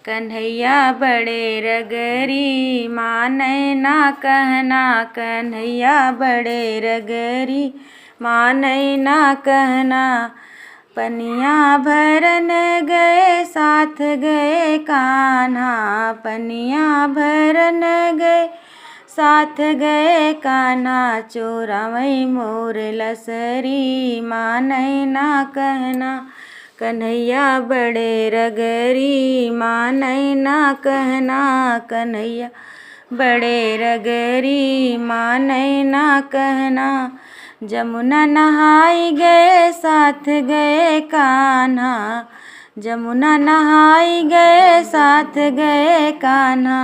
कन्हैया बड़े रगरी माने ना कहना। कन्हैया बड़े रगरी माने ना कहना। पनिया भरन गए साथ गए कान्हा। पनिया भरन गए साथ गए कान्हा। चोरावई मोर लसरी माने ना कहना। कन्हैया बड़े रगरी माने ना कहना। कन्हैया बड़े रगरी माने ना कहना। जमुना नहाई गए साथ गए कान्हा। जमुना नहाई गए साथ गए कान्हा।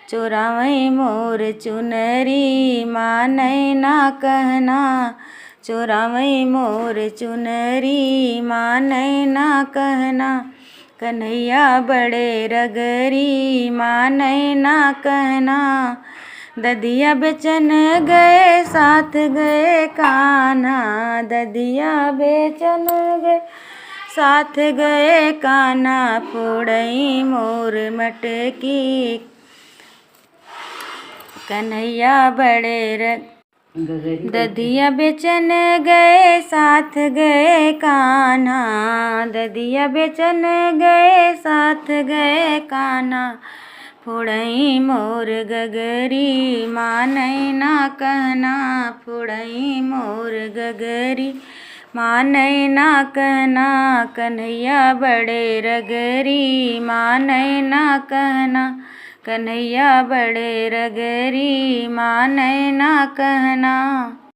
चोरावई मोर चुनरी माने ना कहना। चोरावई मोर चुनरी माने ना कहना। कन्हैया बड़े रगरी माने ना कहना। ददिया बेचन गए साथ गए कान्हा। ददिया बेचन गए साथ गए कान्हा। फोड़ई मोर मटकी कन्हैया बड़े ददिया बेचन गए साथ गए कान्हा। ददिया बेचन गए साथ गए कान्हा। फोड़ई मोर गगरी माने ना कहना। फोड़ई मोर गगरी माने ना कहना। कन्हैया बड़े रगरी माने ना कहना। कन्हैया बड़े रगरी माने ना कहना।